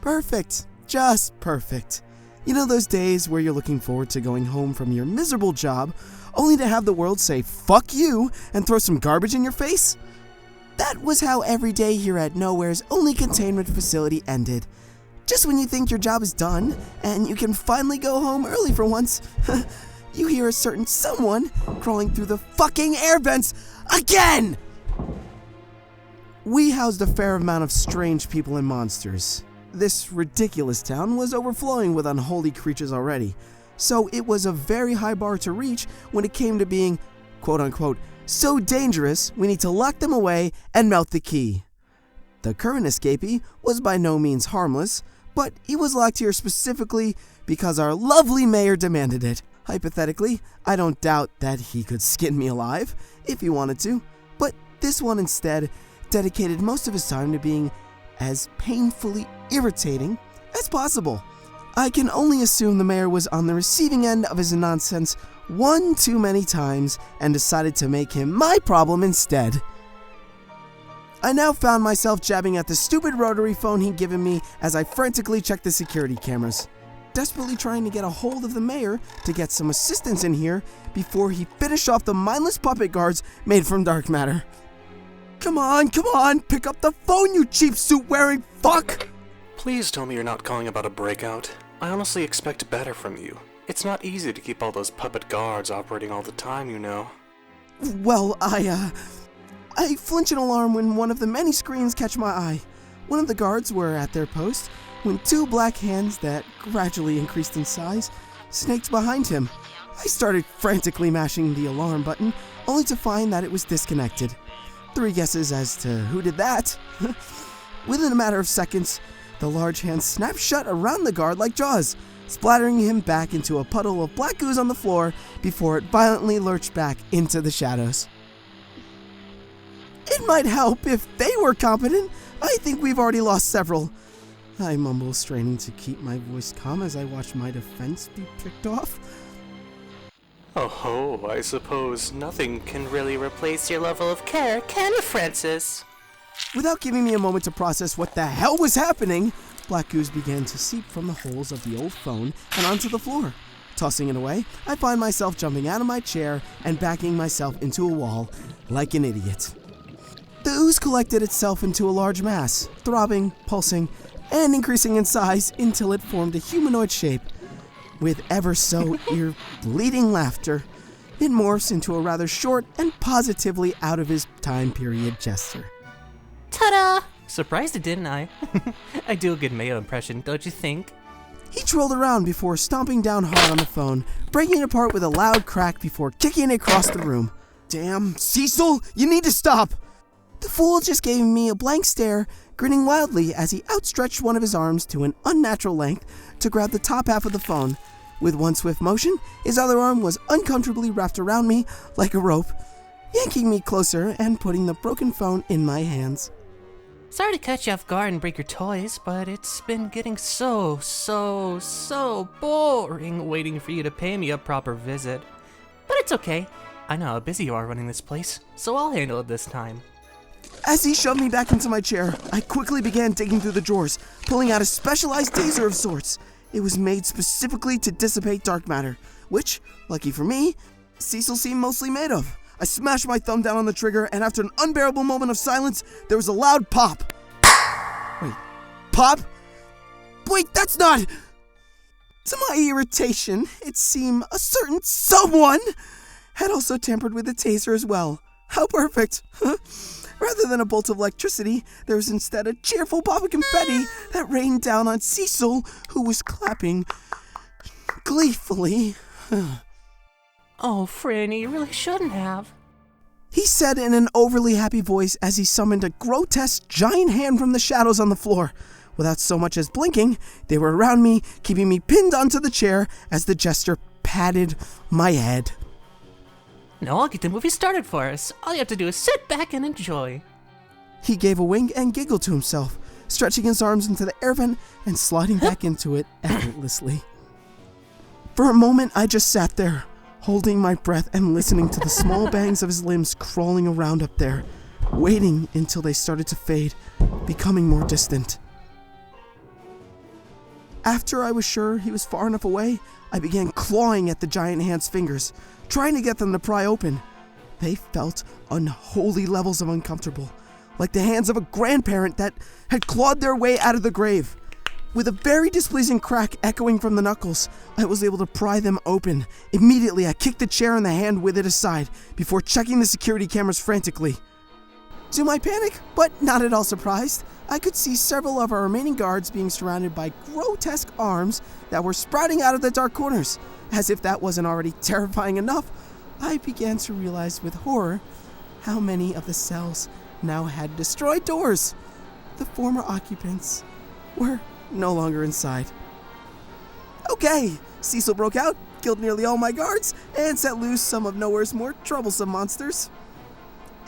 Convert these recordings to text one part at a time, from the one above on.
Perfect. Just perfect. You know those days where you're looking forward to going home from your miserable job, only to have the world say, fuck you, and throw some garbage in your face? That was how every day here at Nowhere's only containment facility ended. Just when you think your job is done, and you can finally go home early for once, you hear a certain someone crawling through the fucking air vents again! We housed a fair amount of strange people and monsters. This ridiculous town was overflowing with unholy creatures already, so it was a very high bar to reach when it came to being, quote-unquote, so dangerous we need to lock them away and melt the key. The current escapee was by no means harmless, but he was locked here specifically because our lovely mayor demanded it. Hypothetically, I don't doubt that he could skin me alive if he wanted to, but this one instead dedicated most of his time to being as painfully irritating as possible. I can only assume the mayor was on the receiving end of his nonsense one too many times and decided to make him my problem instead. I now found myself jabbing at the stupid rotary phone he'd given me as I frantically checked the security cameras, desperately trying to get a hold of the mayor to get some assistance in here before he finished off the mindless puppet guards made from dark matter. Come on, pick up the phone, you cheap suit-wearing fuck! Please tell me you're not calling about a breakout. I honestly expect better from you. It's not easy to keep all those puppet guards operating all the time, you know. Well, I flinch an alarm when one of the many screens catch my eye. One of the guards were at their post when two black hands that gradually increased in size snaked behind him. I started frantically mashing the alarm button, only to find that it was disconnected. 3 guesses as to who did that. Within a matter of seconds, the large hand snapped shut around the guard like jaws, splattering him back into a puddle of black ooze on the floor before it violently lurched back into the shadows. It might help if they were competent. I think we've already lost several. I mumble, straining to keep my voice calm as I watch my defense be picked off. Oh, I suppose nothing can really replace your level of care, can it, Francis? Without giving me a moment to process what the hell was happening, black ooze began to seep from the holes of the old phone and onto the floor. Tossing it away, I find myself jumping out of my chair and backing myself into a wall like an idiot. The ooze collected itself into a large mass, throbbing, pulsing, and increasing in size until it formed a humanoid shape. With ever so ear-bleeding laughter, it morphs into a rather short and positively out of his time period jester. Ta-da! Surprised it, didn't I? I do a good Mayo impression, don't you think? He trolled around before stomping down hard on the phone, breaking it apart with a loud crack before kicking it across the room. Damn, Cecil, you need to stop! The fool just gave me a blank stare, grinning wildly as he outstretched one of his arms to an unnatural length to grab the top half of the phone. With one swift motion, his other arm was uncomfortably wrapped around me like a rope, yanking me closer and putting the broken phone in my hands. Sorry to catch you off guard and break your toys, but it's been getting so boring waiting for you to pay me a proper visit. But it's okay. I know how busy you are running this place, so I'll handle it this time. As he shoved me back into my chair, I quickly began digging through the drawers, pulling out a specialized taser of sorts. It was made specifically to dissipate dark matter, which, lucky for me, Cecil seemed mostly made of. I smashed my thumb down on the trigger, and after an unbearable moment of silence, there was a loud pop. Wait, pop? Wait, that's not... To my irritation, it seemed a certain someone had also tampered with the taser as well. How perfect! Rather than a bolt of electricity, there was instead a cheerful pop of confetti that rained down on Cecil, who was clapping gleefully. Oh, Franny, you really shouldn't have. He said in an overly happy voice as he summoned a grotesque giant hand from the shadows on the floor. Without so much as blinking, they were around me, keeping me pinned onto the chair as the jester patted my head. Now I'll get the movie started for us. All you have to do is sit back and enjoy. He gave a wink and giggled to himself, stretching his arms into the air vent and sliding back into it effortlessly. For a moment, I just sat there, holding my breath and listening to the small bangs of his limbs crawling around up there, waiting until they started to fade, becoming more distant. After I was sure he was far enough away, I began clawing at the giant hand's fingers, trying to get them to pry open. They felt unholy levels of uncomfortable, like the hands of a grandparent that had clawed their way out of the grave. With a very displeasing crack echoing from the knuckles, I was able to pry them open. Immediately, I kicked the chair and the hand with it aside before checking the security cameras frantically. To my panic, but not at all surprised, I could see several of our remaining guards being surrounded by grotesque arms that were sprouting out of the dark corners. As if that wasn't already terrifying enough, I began to realize with horror how many of the cells now had destroyed doors. The former occupants were no longer inside. Okay, Cecil broke out, killed nearly all my guards, and set loose some of nowhere's more troublesome monsters.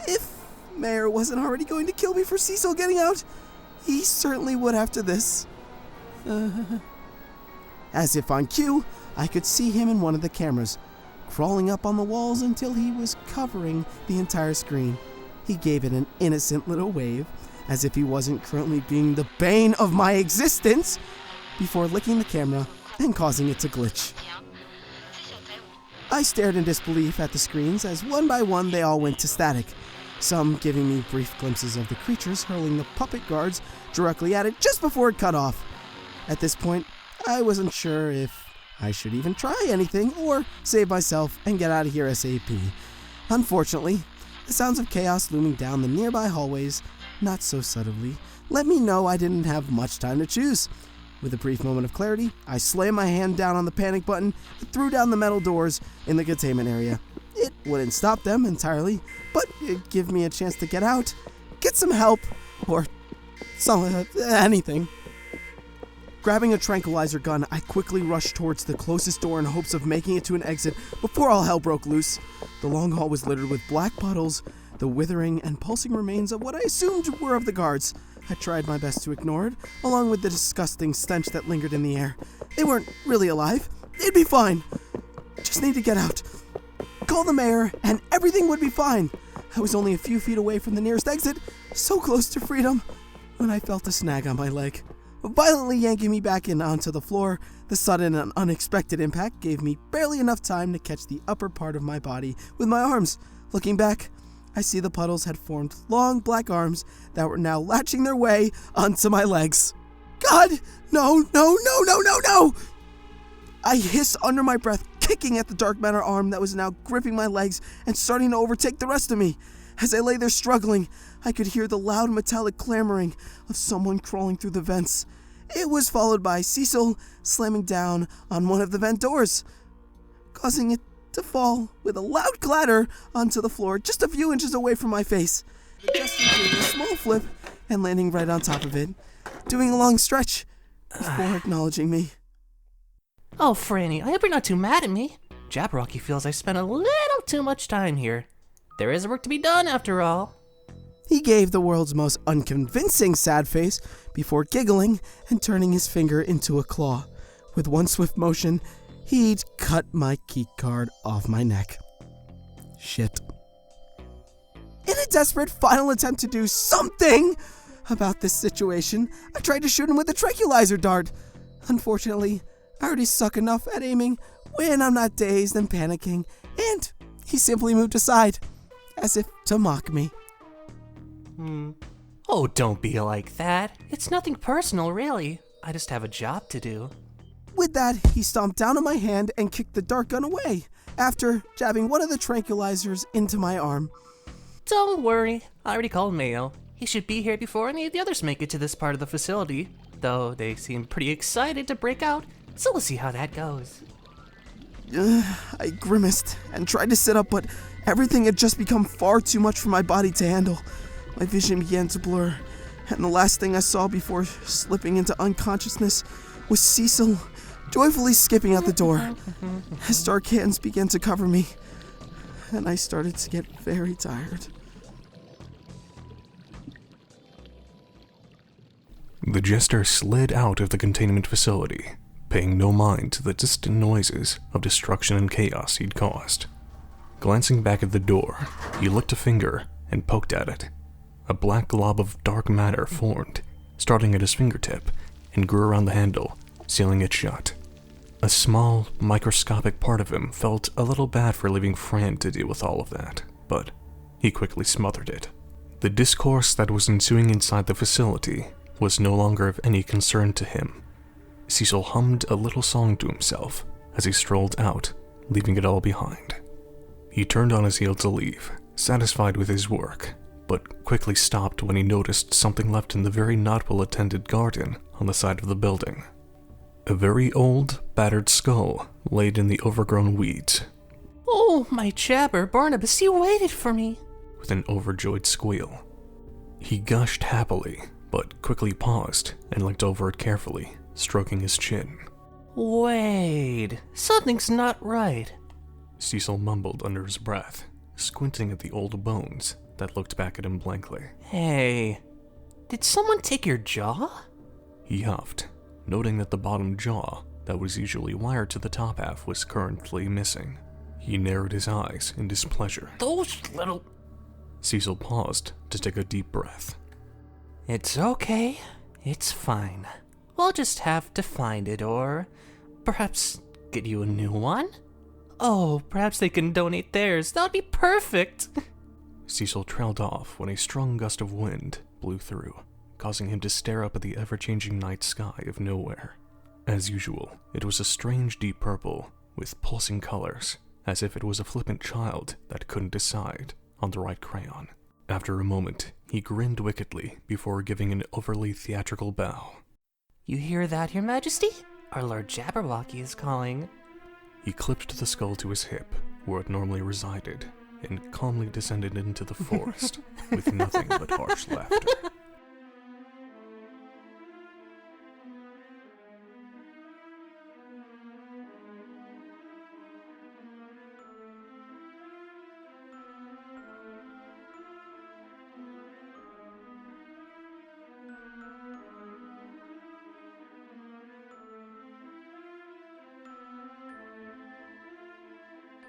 If Mayor wasn't already going to kill me for Cecil getting out, he certainly would after this. As if on cue, I could see him in one of the cameras, crawling up on the walls until he was covering the entire screen. He gave it an innocent little wave, as if he wasn't currently being the bane of my existence, before licking the camera and causing it to glitch. I stared in disbelief at the screens as one by one they all went to static, some giving me brief glimpses of the creatures hurling the puppet guards directly at it just before it cut off. At this point, I wasn't sure if I should even try anything or save myself and get out of here ASAP. Unfortunately, the sounds of chaos looming down the nearby hallways, not so subtly, let me know I didn't have much time to choose. With a brief moment of clarity, I slammed my hand down on the panic button and threw down the metal doors in the containment area. It wouldn't stop them entirely, but it'd give me a chance to get out, get some help, or anything. Grabbing a tranquilizer gun, I quickly rushed towards the closest door in hopes of making it to an exit before all hell broke loose. The long hall was littered with black puddles, the withering and pulsing remains of what I assumed were of the guards. I tried my best to ignore it, along with the disgusting stench that lingered in the air. They weren't really alive. They'd be fine. Just need to get out. Call the mayor, and everything would be fine. I was only a few feet away from the nearest exit, so close to freedom, when I felt a snag on my leg. Violently yanking me back in onto the floor, the sudden and unexpected impact gave me barely enough time to catch the upper part of my body with my arms. Looking back, I see the puddles had formed long black arms that were now latching their way onto my legs. God! No! I hiss under my breath, kicking at the dark matter arm that was now gripping my legs and starting to overtake the rest of me. As I lay there struggling, I could hear the loud metallic clamoring of someone crawling through the vents. It was followed by Cecil slamming down on one of the vent doors, causing it to fall with a loud clatter onto the floor just a few inches away from my face, just doing a small flip and landing right on top of it, doing a long stretch before acknowledging me. Oh, Franny, I hope you're not too mad at me. Jabberwocky feels I spent a little too much time here. There is work to be done, after all. He gave the world's most unconvincing sad face before giggling and turning his finger into a claw. With one swift motion, he'd cut my key card off my neck. Shit. In a desperate final attempt to do something about this situation, I tried to shoot him with a tranquilizer dart. Unfortunately, I already suck enough at aiming when I'm not dazed and panicking, and he simply moved aside, as if to mock me. Oh, don't be like that. It's nothing personal, really. I just have a job to do. With that, he stomped down on my hand and kicked the dart gun away, after jabbing one of the tranquilizers into my arm. Don't worry, I already called Mayo. He should be here before any of the others make it to this part of the facility, though they seem pretty excited to break out, so we'll see how that goes. I grimaced and tried to sit up, but everything had just become far too much for my body to handle. My vision began to blur, and the last thing I saw before slipping into unconsciousness was Cecil joyfully skipping out the door. His dark hands began to cover me, and I started to get very tired. The jester slid out of the containment facility, paying no mind to the distant noises of destruction and chaos he'd caused. Glancing back at the door, he licked a finger and poked at it. A black glob of dark matter formed, starting at his fingertip, and grew around the handle, sealing it shut. A small, microscopic part of him felt a little bad for leaving Fran to deal with all of that, but he quickly smothered it. The discourse that was ensuing inside the facility was no longer of any concern to him. Cecil hummed a little song to himself as he strolled out, leaving it all behind. He turned on his heel to leave, satisfied with his work, but quickly stopped when he noticed something left in the very not well-attended garden on the side of the building. A very old, battered skull laid in the overgrown weeds. Oh, my jabber, Barnabas, you waited for me. With an overjoyed squeal. He gushed happily, but quickly paused and looked over it carefully, stroking his chin. Wait, something's not right. Cecil mumbled under his breath, squinting at the old bones that looked back at him blankly. Hey, did someone take your jaw? He huffed, noting that the bottom jaw that was usually wired to the top half was currently missing. He narrowed his eyes in displeasure. Those little... Cecil paused to take a deep breath. It's okay. It's fine. We'll just have to find it, or perhaps get you a new one? Oh, perhaps they can donate theirs. That would be perfect. Cecil trailed off when a strong gust of wind blew through, causing him to stare up at the ever-changing night sky of nowhere. As usual, it was a strange deep purple with pulsing colors, as if it was a flippant child that couldn't decide on the right crayon. After a moment, he grinned wickedly before giving an overly theatrical bow. You hear that, Your Majesty? Our Lord Jabberwocky is calling. He clipped the skull to his hip, where it normally resided, and calmly descended into the forest with nothing but harsh laughter.